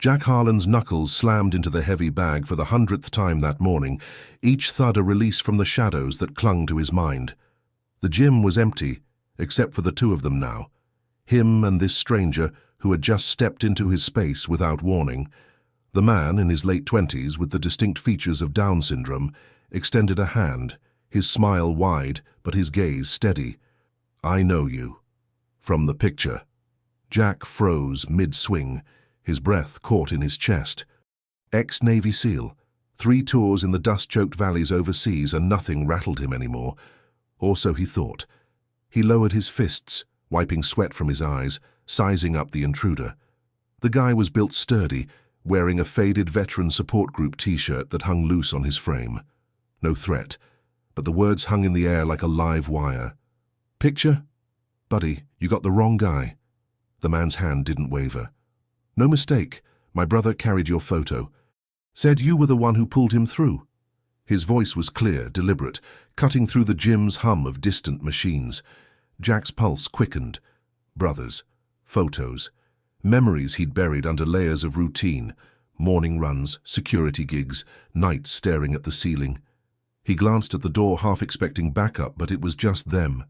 Jack Harlan's knuckles slammed into the heavy bag for the 100th time that morning, each thud a release from the shadows that clung to his mind. The gym was empty, except for the two of them now. Him and this stranger who had just stepped into his space without warning. The man, in his late 20s with the distinct features of Down syndrome, extended a hand, his smile wide but his gaze steady. "I know you." From the picture. Jack froze mid-swing, his breath caught in his chest. Ex-Navy SEAL, 3 tours in the dust-choked valleys overseas, and nothing rattled him anymore. Or so he thought. He lowered his fists, wiping sweat from his eyes, sizing up the intruder. The guy was built sturdy, wearing a faded veteran support group t-shirt that hung loose on his frame. No threat, but the words hung in the air like a live wire. "Picture? Buddy, you got the wrong guy." The man's hand didn't waver. "No mistake, my brother carried your photo. Said you were the one who pulled him through." His voice was clear, deliberate, cutting through the gym's hum of distant machines. Jack's pulse quickened. Brothers, photos, memories he'd buried under layers of routine, morning runs, security gigs, nights staring at the ceiling. He glanced at the door, half expecting backup, but it was just them.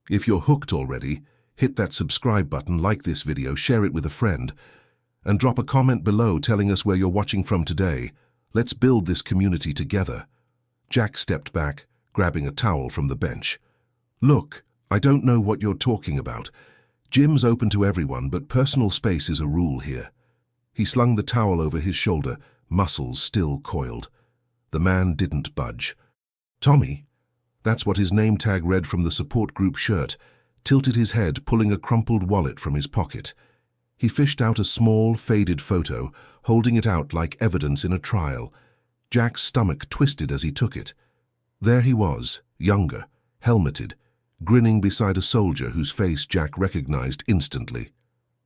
If you're hooked already, hit that subscribe button, like this video, share it with a friend, and drop a comment below telling us where you're watching from today. Let's build this community together. Jack stepped back, grabbing a towel from the bench. "Look, I don't know what you're talking about. Gym's open to everyone, but personal space is a rule here." He slung the towel over his shoulder, muscles still coiled. The man didn't budge. "Tommy?" That's what his name tag read from the support group shirt, tilted his head, pulling a crumpled wallet from his pocket. He fished out a small, faded photo, holding it out like evidence in a trial. Jack's stomach twisted as he took it. There he was, younger, helmeted, grinning beside a soldier whose face Jack recognized instantly.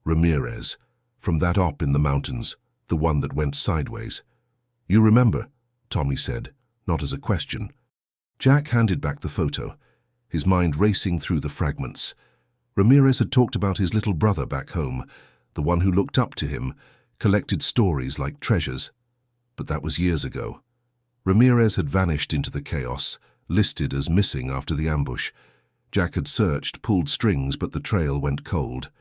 Ramirez, from that op in the mountains, the one that went sideways. "You remember?" Tommy said, not as a question. Jack handed back the photo, his mind racing through the fragments. Ramirez had talked about his little brother back home, the one who looked up to him, collected stories like treasures. But that was years ago. Ramirez had vanished into the chaos, listed as missing after the ambush. Jack had searched, pulled strings, but the trail went cold.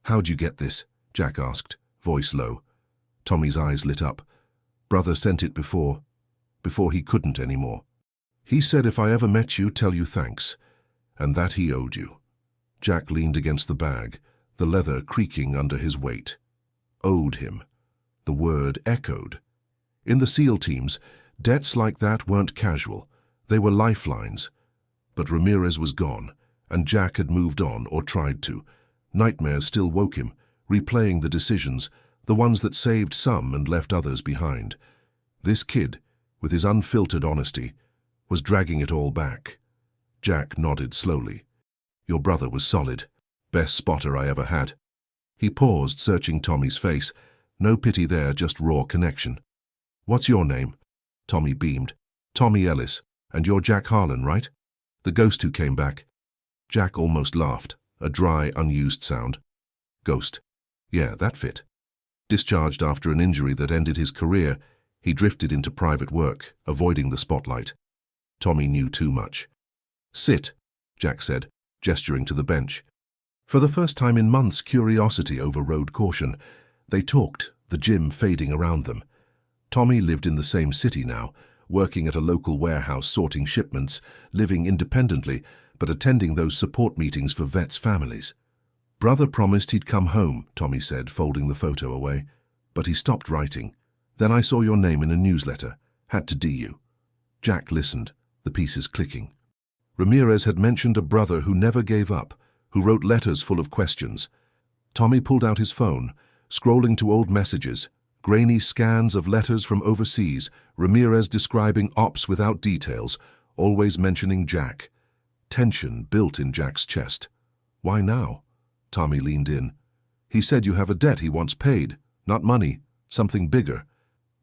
"How'd you get this?" Jack asked, voice low. Tommy's eyes lit up. "Brother sent it before he couldn't anymore. He said if I ever met you, tell you thanks, and that he owed you." Jack leaned against the bag, the leather creaking under his weight. Owed him. The word echoed. In the SEAL teams, debts like that weren't casual. They were lifelines. But Ramirez was gone, and Jack had moved on, or tried to. Nightmares still woke him, replaying the decisions, the ones that saved some and left others behind. This kid, with his unfiltered honesty, was dragging it all back. Jack nodded slowly. "Your brother was solid. Best spotter I ever had." He paused, searching Tommy's face. No pity there, just raw connection. "What's your name?" Tommy beamed. "Tommy Ellis. And you're Jack Harlan, right? The ghost who came back." Jack almost laughed, a dry, unused sound. "Ghost. Yeah, that fit." Discharged after an injury that ended his career, he drifted into private work, avoiding the spotlight. Tommy knew too much. "Sit," Jack said, gesturing to the bench. For the first time in months, curiosity overrode caution. They talked, the gym fading around them. Tommy lived in the same city now, working at a local warehouse sorting shipments, living independently, but attending those support meetings for vets' families. "Brother promised he'd come home," Tommy said, folding the photo away. "But he stopped writing. Then I saw your name in a newsletter. Had to you." Jack listened, the pieces clicking. Ramirez had mentioned a brother who never gave up, who wrote letters full of questions. Tommy pulled out his phone, scrolling to old messages, grainy scans of letters from overseas, Ramirez describing ops without details, always mentioning Jack. Tension built in Jack's chest. "Why now?" Tommy leaned in. "He said you have a debt he wants paid, not money, something bigger."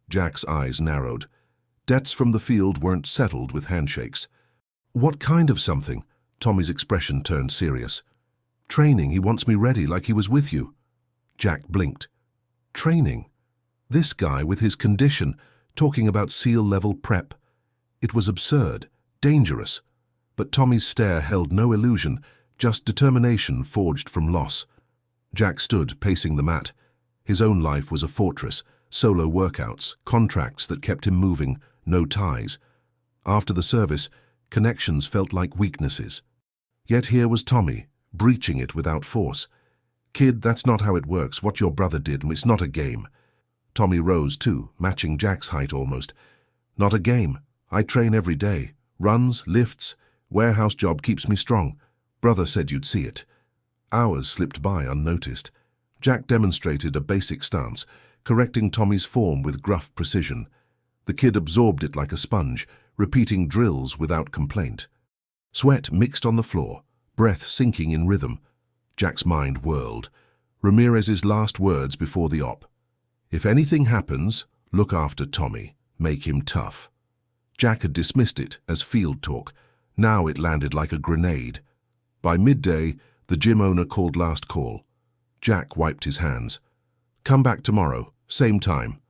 Jack's eyes narrowed. Debts from the field weren't settled with handshakes. "What kind of something?" Tommy's expression turned serious. "Training, he wants me ready like he was with you." Jack blinked. "Training?" This guy with his condition, talking about SEAL-level prep. It was absurd, dangerous. But Tommy's stare held no illusion, just determination forged from loss. Jack stood, pacing the mat. His own life was a fortress, solo workouts, contracts that kept him moving, no ties. After the service, connections felt like weaknesses. Yet here was Tommy, breaching it without force. "Kid, that's not how it works. What your brother did, it's not a game." Tommy rose too, matching Jack's height almost. "Not a game. I train every day. Runs, lifts, warehouse job keeps me strong. Brother said you'd see it." Hours slipped by unnoticed. Jack demonstrated a basic stance, correcting Tommy's form with gruff precision. The kid absorbed it like a sponge, repeating drills without complaint. Sweat mixed on the floor, breath sinking in rhythm. Jack's mind whirled. Ramirez's last words before the op. "If anything happens, look after Tommy. Make him tough." Jack had dismissed it as field talk. Now it landed like a grenade. By midday, the gym owner called last call. Jack wiped his hands. "Come back tomorrow, same time."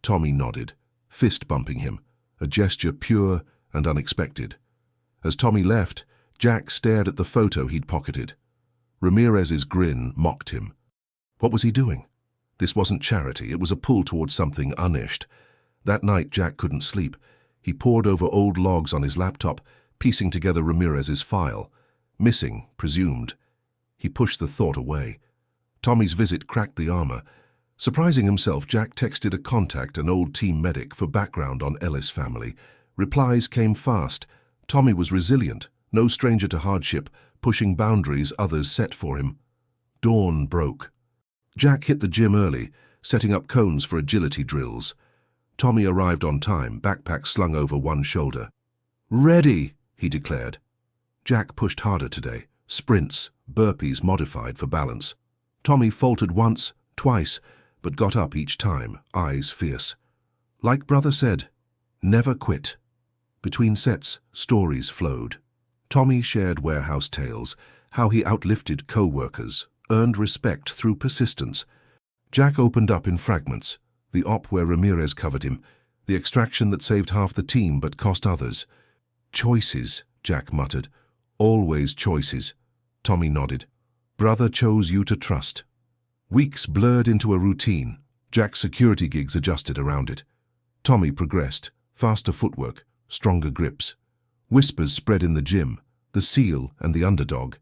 Tommy nodded, fist bumping him, a gesture pure and unexpected. As Tommy left, Jack stared at the photo he'd pocketed. Ramirez's grin mocked him. What was he doing? This wasn't charity, it was a pull towards something unished. That night Jack couldn't sleep. He pored over old logs on his laptop, piecing together Ramirez's file. Missing, presumed. He pushed the thought away. Tommy's visit cracked the armor. Surprising himself, Jack texted a contact, an old team medic, for background on Ellis family. Replies came fast. Tommy was resilient, no stranger to hardship, pushing boundaries others set for him. Dawn broke. Jack hit the gym early, setting up cones for agility drills. Tommy arrived on time, backpack slung over one shoulder. "Ready," he declared. Jack pushed harder today. Sprints, burpees modified for balance. Tommy faltered once, twice, but got up each time, eyes fierce. Like brother said, never quit. Between sets, stories flowed. Tommy shared warehouse tales, how he outlifted co-workers, earned respect through persistence. Jack opened up in fragments, the op where Ramirez covered him, the extraction that saved half the team but cost others. "Choices," Jack muttered. "Always choices." Tommy nodded. "Brother chose you to trust." Weeks blurred into a routine. Jack's security gigs adjusted around it. Tommy progressed, faster footwork, stronger grips. Whispers spread in the gym, the SEAL and the underdog.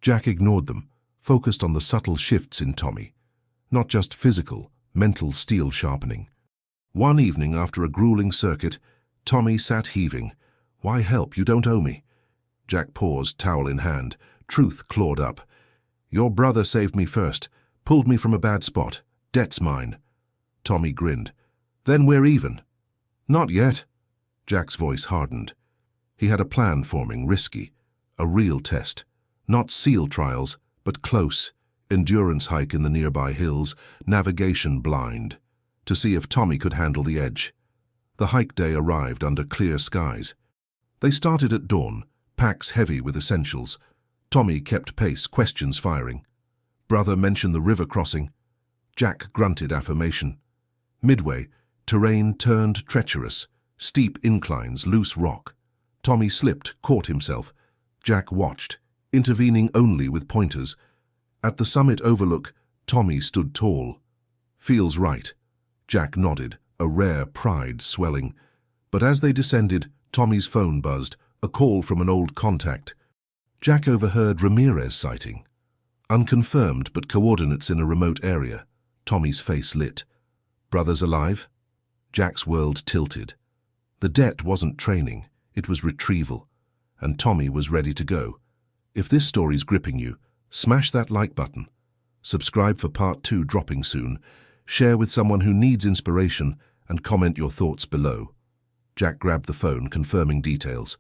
Jack ignored them, focused on the subtle shifts in Tommy. Not just physical, mental steel sharpening. One evening after a grueling circuit, Tommy sat heaving. "Why help? You don't owe me." Jack paused, towel in hand. Truth clawed up. "Your brother saved me first, pulled me from a bad spot. Debt's mine." Tommy grinned. "Then we're even." "Not yet." Jack's voice hardened. He had a plan forming, risky. A real test. Not SEAL trials, but close. Endurance hike in the nearby hills, navigation blind. To see if Tommy could handle the edge. The hike day arrived under clear skies. They started at dawn, packs heavy with essentials. Tommy kept pace, questions firing. Brother mentioned the river crossing. Jack grunted affirmation. Midway, terrain turned treacherous. Steep inclines, loose rock. Tommy slipped, caught himself. Jack watched, intervening only with pointers. At the summit overlook, Tommy stood tall. "Feels right." Jack nodded, a rare pride swelling. But as they descended, Tommy's phone buzzed, a call from an old contact. Jack overheard Ramirez sighting. Unconfirmed, but coordinates in a remote area. Tommy's face lit. "Brothers alive?" Jack's world tilted. The debt wasn't training, it was retrieval. And Tommy was ready to go. If this story's gripping you, smash that like button. Subscribe for part 2 dropping soon. Share with someone who needs inspiration and comment your thoughts below. Jack grabbed the phone, confirming details.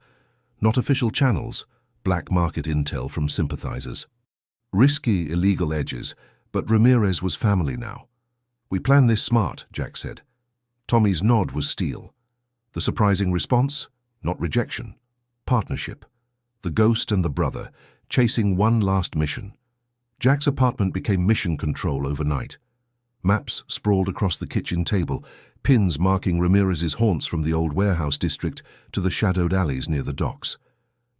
Not official channels, black market intel from sympathizers. Risky, illegal edges, but Ramirez was family now. "We planned this smart," Jack said. Tommy's nod was steel. The surprising response? Not rejection. Partnership. The ghost and the brother, chasing one last mission. Jack's apartment became mission control overnight. Maps sprawled across the kitchen table, pins marking Ramirez's haunts from the old warehouse district to the shadowed alleys near the docks.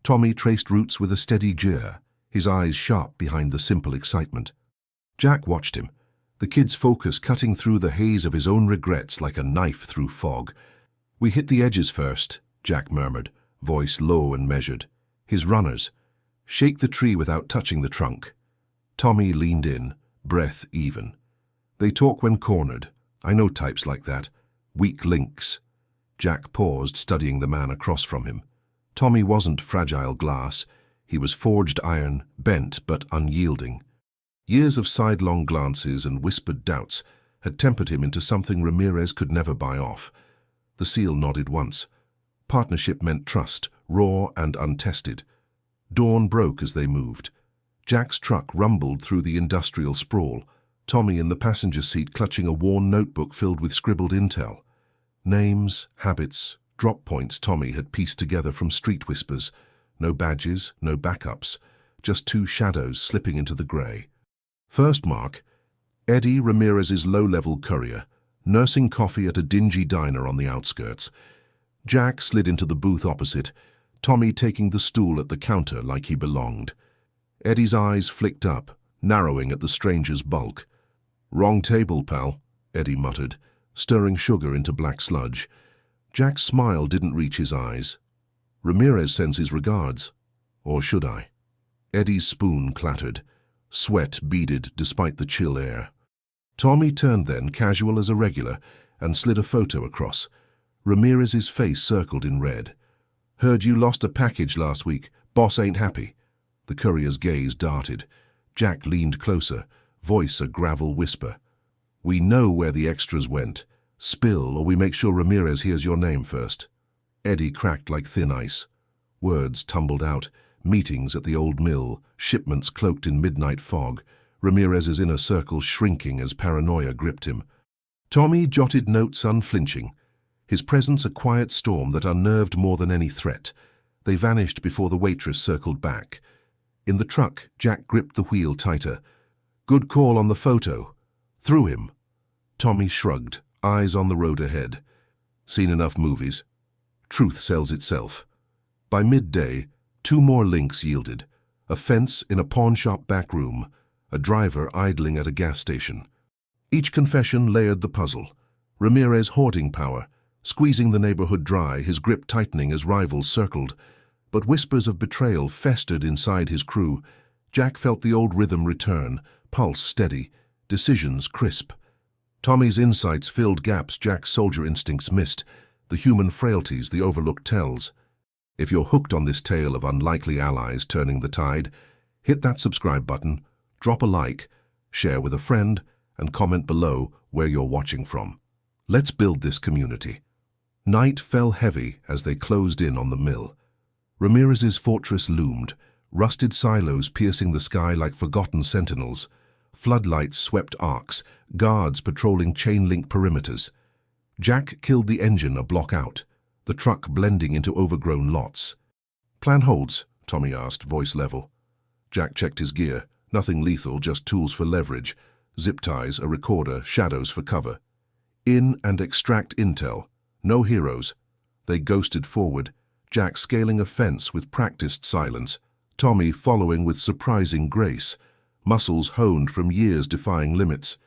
Tommy traced routes with a steady jeer, his eyes sharp behind the simple excitement. Jack watched him, the kid's focus cutting through the haze of his own regrets like a knife through fog. "We hit the edges first," Jack murmured, voice low and measured. "His runners. Shake the tree without touching the trunk." Tommy leaned in, breath even. "They talk when cornered. I know types like that. Weak links." Jack paused, studying the man across from him. Tommy wasn't fragile glass. He was forged iron, bent but unyielding. Years of sidelong glances and whispered doubts had tempered him into something Ramirez could never buy off. The SEAL nodded once. Partnership meant trust, raw and untested. Dawn broke as they moved. Jack's truck rumbled through the industrial sprawl, Tommy in the passenger seat clutching a worn notebook filled with scribbled intel. Names, habits, drop points Tommy had pieced together from street whispers. No badges, no backups, just two shadows slipping into the grey. First mark, Eddie Ramirez's low-level courier, nursing coffee at a dingy diner on the outskirts. Jack slid into the booth opposite, Tommy taking the stool at the counter like he belonged. Eddie's eyes flicked up, narrowing at the stranger's bulk. "Wrong table, pal," Eddie muttered, stirring sugar into black sludge. Jack's smile didn't reach his eyes. "Ramirez sends his regards. Or should I?" Eddie's spoon clattered. Sweat beaded despite the chill air. Tommy turned then, casual as a regular, and slid a photo across. Ramirez's face circled in red. "Heard you lost a package last week. Boss ain't happy." The courier's gaze darted. Jack leaned closer, voice a gravel whisper. "We know where the extras went. Spill, or we make sure Ramirez hears your name first." Eddie cracked like thin ice. Words tumbled out. Meetings at the old mill, shipments cloaked in midnight fog, Ramirez's inner circle shrinking as paranoia gripped him. Tommy jotted notes unflinching, his presence a quiet storm that unnerved more than any threat. They vanished before the waitress circled back. In the truck, Jack gripped the wheel tighter. "Good call on the photo." "Through him." Tommy shrugged, eyes on the road ahead. "Seen enough movies. Truth sells itself." By midday, 2 more links yielded. A fence in a pawnshop back room, a driver idling at a gas station. Each confession layered the puzzle. Ramirez hoarding power, squeezing the neighborhood dry, his grip tightening as rivals circled. But whispers of betrayal festered inside his crew. Jack felt the old rhythm return, pulse steady, decisions crisp. Tommy's insights filled gaps Jack's soldier instincts missed, the human frailties the overlooked tells. If you're hooked on this tale of unlikely allies turning the tide, hit that subscribe button, drop a like, share with a friend, and comment below where you're watching from. Let's build this community. Night fell heavy as they closed in on the mill. Ramirez's fortress loomed, rusted silos piercing the sky like forgotten sentinels. Floodlights swept arcs, guards patrolling chain-link perimeters. Jack killed the engine a block out, the truck blending into overgrown lots. "Plan holds?" Tommy asked, voice level. Jack checked his gear. Nothing lethal, just tools for leverage. Zip ties, a recorder, shadows for cover. In and extract intel. No heroes. They ghosted forward, Jack scaling a fence with practiced silence, Tommy following with surprising grace, muscles honed from years defying limits.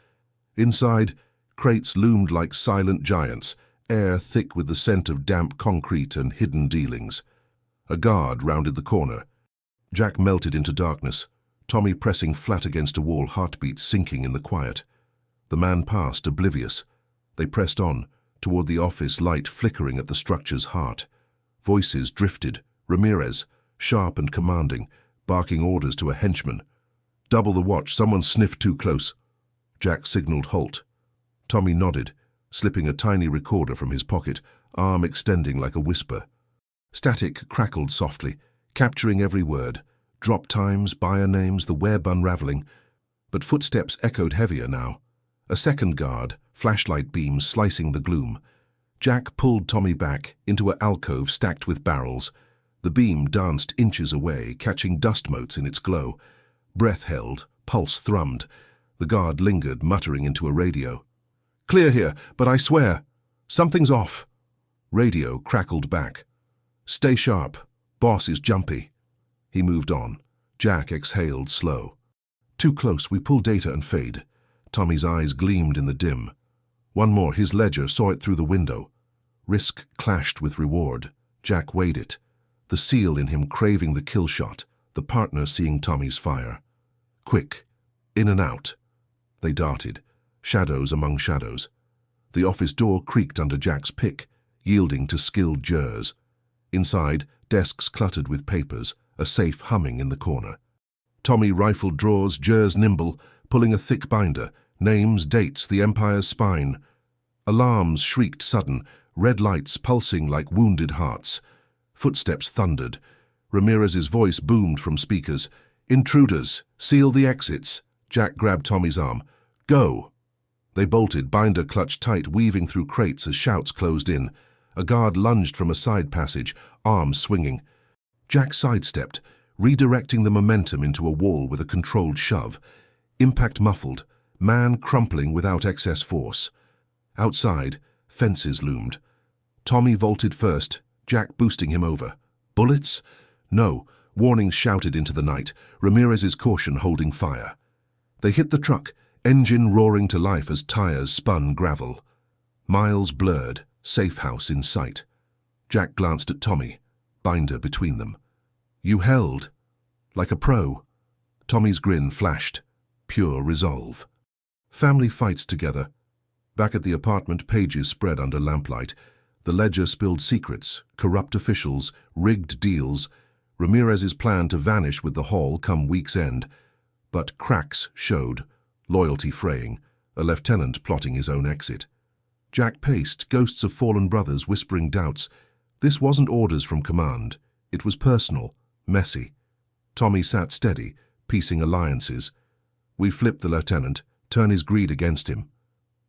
Inside, crates loomed like silent giants, air thick with the scent of damp concrete and hidden dealings. A guard rounded the corner. Jack melted into darkness, Tommy pressing flat against a wall, heartbeat sinking in the quiet. The man passed, oblivious. They pressed on, toward the office, light flickering at the structure's heart. Voices drifted, Ramirez, sharp and commanding, barking orders to a henchman. "Double the watch, someone sniffed too close." Jack signaled halt. Tommy nodded, slipping a tiny recorder from his pocket, arm extending like a whisper. Static crackled softly, capturing every word. Drop times, buyer names, the web unraveling. But footsteps echoed heavier now. A second guard, flashlight beams slicing the gloom. Jack pulled Tommy back into an alcove stacked with barrels. The beam danced inches away, catching dust motes in its glow. Breath held, pulse thrummed. The guard lingered, muttering into a radio. "Clear here, but I swear, something's off." Radio crackled back. "Stay sharp. Boss is jumpy." He moved on. Jack exhaled slow. "Too close, we pull data and fade." Tommy's eyes gleamed in the dim. One more, his ledger saw it through the window. Risk clashed with reward. Jack weighed it. The SEAL in him craving the kill shot, the partner seeing Tommy's fire. Quick. In and out. They darted, shadows among shadows. The office door creaked under Jack's pick, yielding to skilled jurors. Inside, desks cluttered with papers, a safe humming in the corner. Tommy rifled drawers, jurors nimble, pulling a thick binder, names, dates, the Empire's spine. Alarms shrieked sudden, red lights pulsing like wounded hearts. Footsteps thundered. Ramirez's voice boomed from speakers. "Intruders! Seal the exits!" Jack grabbed Tommy's arm. "Go!" They bolted, binder clutched tight, weaving through crates as shouts closed in. A guard lunged from a side passage, arms swinging. Jack sidestepped, redirecting the momentum into a wall with a controlled shove. Impact muffled, man crumpling without excess force. Outside, fences loomed. Tommy vaulted first, Jack boosting him over. Bullets? No. Warnings shouted into the night, Ramirez's caution holding fire. They hit the truck, engine roaring to life as tires spun gravel. Miles blurred, safe house in sight. Jack glanced at Tommy, binder between them. "You held. Like a pro." Tommy's grin flashed. Pure resolve. Family fights together. Back at the apartment, pages spread under lamplight. The ledger spilled secrets, corrupt officials, rigged deals, Ramirez's plan to vanish with the haul come week's end. But cracks showed, loyalty fraying, a lieutenant plotting his own exit. Jack paced, ghosts of fallen brothers whispering doubts. This wasn't orders from command. It was personal, messy. Tommy sat steady, piecing alliances. We flipped the lieutenant, turn his greed against him.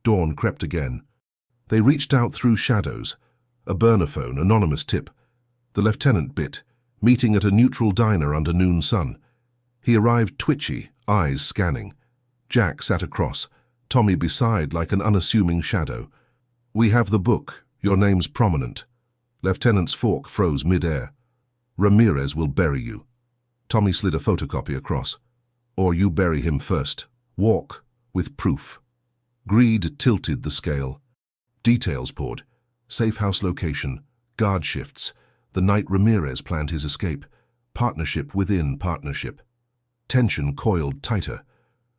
Dawn crept again. They reached out through shadows. A burner phone, anonymous tip. The lieutenant bit, meeting at a neutral diner under noon sun. He arrived twitchy, eyes scanning. Jack sat across, Tommy beside like an unassuming shadow. "We have the book. Your name's prominent." Lieutenant's fork froze mid-air. "Ramirez will bury you." Tommy slid a photocopy across. "Or you bury him first. Walk, with proof." Greed tilted the scale. Details poured. Safe house location, guard shifts, the night Ramirez planned his escape, partnership within partnership. Tension coiled tighter.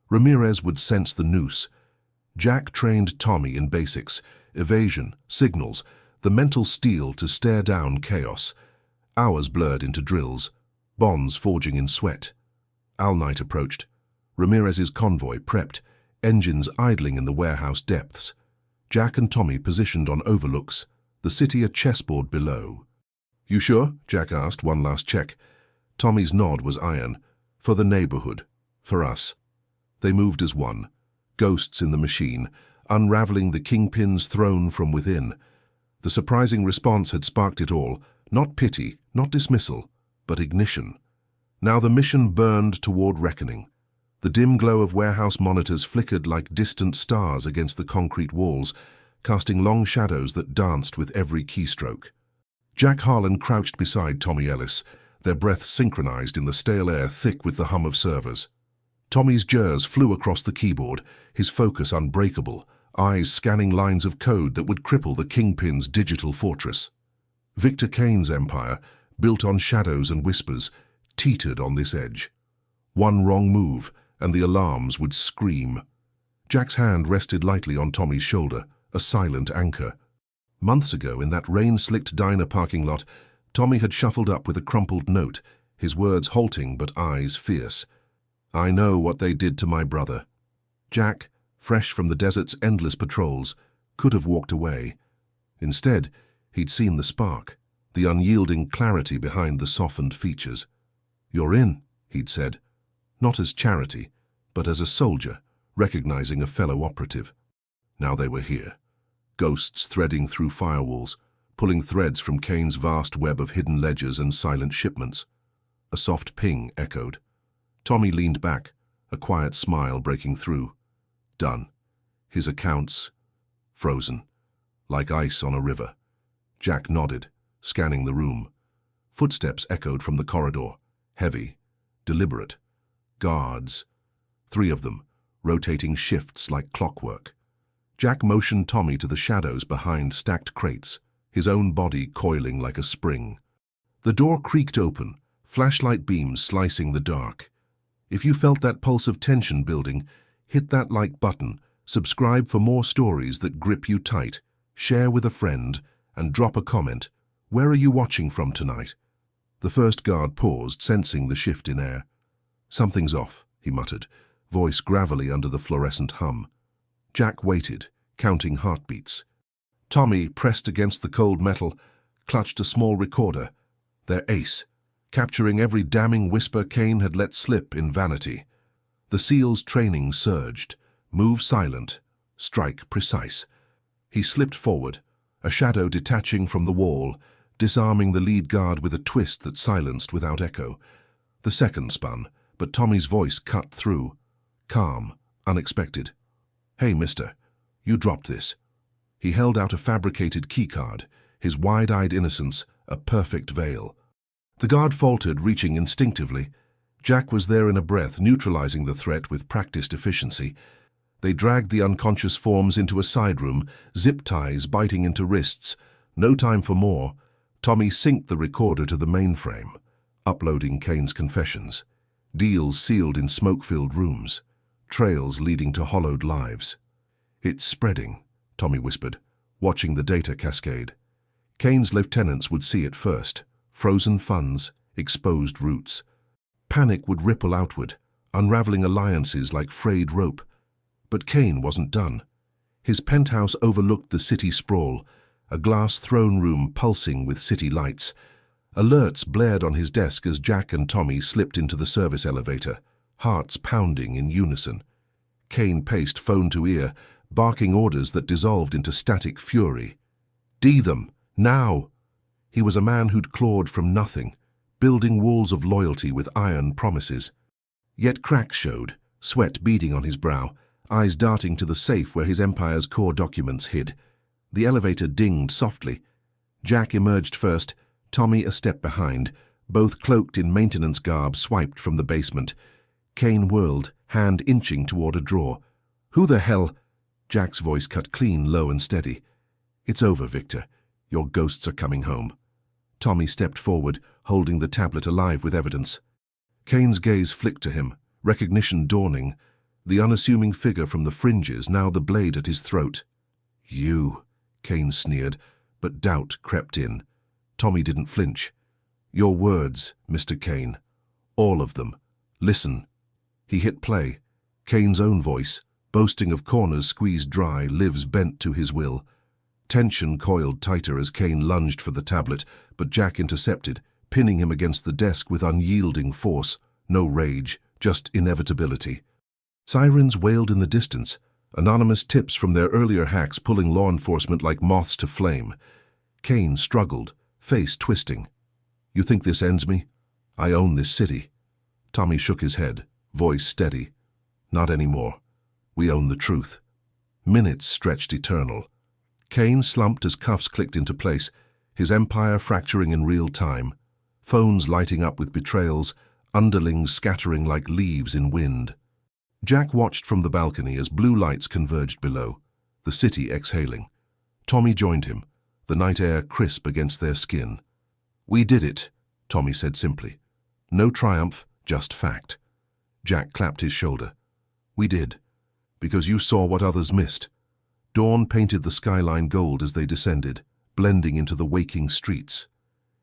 Ramirez would sense the noose. Jack trained Tommy in basics, evasion, signals, the mental steel to stare down chaos. Hours blurred into drills, bonds forging in sweat. All night approached. Ramirez's convoy prepped, engines idling in the warehouse depths. Jack and Tommy positioned on overlooks, the city a chessboard below. "You sure?" Jack asked, one last check. Tommy's nod was iron. "For the neighborhood. For us." They moved as one, ghosts in the machine, unraveling the kingpin's throne from within. The surprising response had sparked it all, not pity, not dismissal, but ignition. Now the mission burned toward reckoning. The dim glow of warehouse monitors flickered like distant stars against the concrete walls, casting long shadows that danced with every keystroke. Jack Harlan crouched beside Tommy Ellis, their breaths synchronized in the stale air thick with the hum of servers. Tommy's jers flew across the keyboard, his focus unbreakable, eyes scanning lines of code that would cripple the Kingpin's digital fortress. Victor Kane's empire, built on shadows and whispers, teetered on this edge. One wrong move, and the alarms would scream. Jack's hand rested lightly on Tommy's shoulder, a silent anchor. Months ago, in that rain-slicked diner parking lot, Tommy had shuffled up with a crumpled note, his words halting but eyes fierce. "I know what they did to my brother." Jack, fresh from the desert's endless patrols, could have walked away. Instead, he'd seen the spark, the unyielding clarity behind the softened features. "You're in," he'd said, not as charity, but as a soldier, recognizing a fellow operative. Now they were here, ghosts threading through firewalls, pulling threads from Kane's vast web of hidden ledgers and silent shipments. A soft ping echoed. Tommy leaned back, a quiet smile breaking through. Done. His accounts frozen, like ice on a river. Jack nodded, scanning the room. Footsteps echoed from the corridor, heavy, deliberate. Guards. 3 of them, rotating shifts like clockwork. Jack motioned Tommy to the shadows behind stacked crates, his own body coiling like a spring. The door creaked open, flashlight beams slicing the dark. If you felt that pulse of tension building, hit that like button, subscribe for more stories that grip you tight, share with a friend, and drop a comment. Where are you watching from tonight? The first guard paused, sensing the shift in air. Something's off, he muttered, voice gravelly under the fluorescent hum. Jack waited, counting heartbeats. Tommy, pressed against the cold metal, clutched a small recorder, their ace, capturing every damning whisper Kane had let slip in vanity. The SEAL's training surged, move silent, strike precise. He slipped forward, a shadow detaching from the wall, disarming the lead guard with a twist that silenced without echo. The second spun, but Tommy's voice cut through, calm, unexpected. "Hey, mister, you dropped this." He held out a fabricated keycard, his wide-eyed innocence a perfect veil. The guard faltered, reaching instinctively. Jack was there in a breath, neutralizing the threat with practiced efficiency. They dragged the unconscious forms into a side room, zip ties biting into wrists. No time for more. Tommy synced the recorder to the mainframe, uploading Kane's confessions. Deals sealed in smoke-filled rooms, trails leading to hollowed lives. "It's spreading," Tommy whispered, watching the data cascade. Kane's lieutenants would see it first. Frozen funds, exposed roots. Panic would ripple outward, unraveling alliances like frayed rope. But Kane wasn't done. His penthouse overlooked the city sprawl, a glass throne room pulsing with city lights. Alerts blared on his desk as Jack and Tommy slipped into the service elevator, hearts pounding in unison. Kane paced phone to ear, barking orders that dissolved into static fury. "D them, now!" He was a man who'd clawed from nothing, building walls of loyalty with iron promises. Yet cracks showed, sweat beading on his brow, eyes darting to the safe where his empire's core documents hid. The elevator dinged softly. Jack emerged first, Tommy a step behind, both cloaked in maintenance garb swiped from the basement. Kane whirled, hand inching toward a drawer. "Who the hell?" Jack's voice cut clean, low and steady. "It's over, Victor. Your ghosts are coming home." Tommy stepped forward, holding the tablet alive with evidence. Kane's gaze flicked to him, recognition dawning. The unassuming figure from the fringes, now the blade at his throat. "You," Kane sneered, but doubt crept in. Tommy didn't flinch. "Your words, Mr. Kane. All of them. Listen." He hit play. Kane's own voice, boasting of corners squeezed dry, lives bent to his will. Tension coiled tighter as Kane lunged for the tablet, but Jack intercepted, pinning him against the desk with unyielding force. No rage, just inevitability. Sirens wailed in the distance, anonymous tips from their earlier hacks pulling law enforcement like moths to flame. Kane struggled, face twisting. "You think this ends me? I own this city." Tommy shook his head, voice steady. "Not anymore. We own the truth." Minutes stretched eternal. Kane slumped as cuffs clicked into place, his empire fracturing in real time. Phones lighting up with betrayals, underlings scattering like leaves in wind. Jack watched from the balcony as blue lights converged below, the city exhaling. Tommy joined him, the night air crisp against their skin. "We did it," Tommy said simply. No triumph, just fact. Jack clapped his shoulder. "We did, because you saw what others missed." Dawn painted the skyline gold as they descended, blending into the waking streets.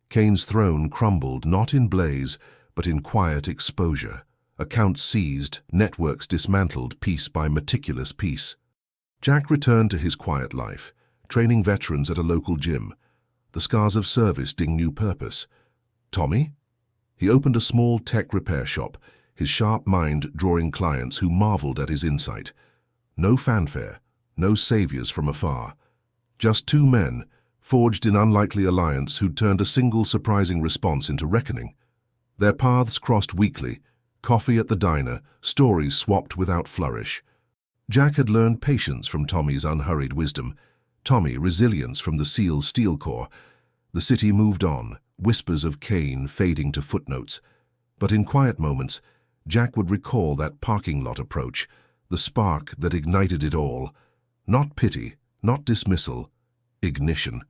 Kane's throne crumbled not in blaze, but in quiet exposure. Accounts seized, networks dismantled piece by meticulous piece. Jack returned to his quiet life, training veterans at a local gym. The scars of service ding new purpose. Tommy? He opened a small tech repair shop, his sharp mind drawing clients who marveled at his insight. No fanfare, no saviors from afar. Just 2 men, forged in unlikely alliance, who'd turned a single surprising response into reckoning. Their paths crossed weekly, coffee at the diner, stories swapped without flourish. Jack had learned patience from Tommy's unhurried wisdom, Tommy resilience from the SEAL's steel core. The city moved on, whispers of Kane fading to footnotes. But in quiet moments, Jack would recall that parking lot approach, the spark that ignited it all. Not pity, not dismissal, ignition.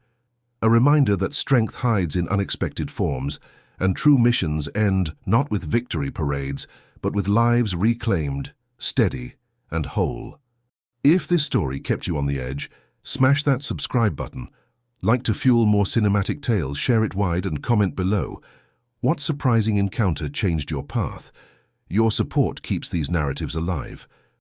A reminder that strength hides in unexpected forms, and true missions end not with victory parades, but with lives reclaimed, steady, and whole. If this story kept you on the edge, smash that subscribe button. Like to fuel more cinematic tales, share it wide and comment below. What surprising encounter changed your path? Your support keeps these narratives alive.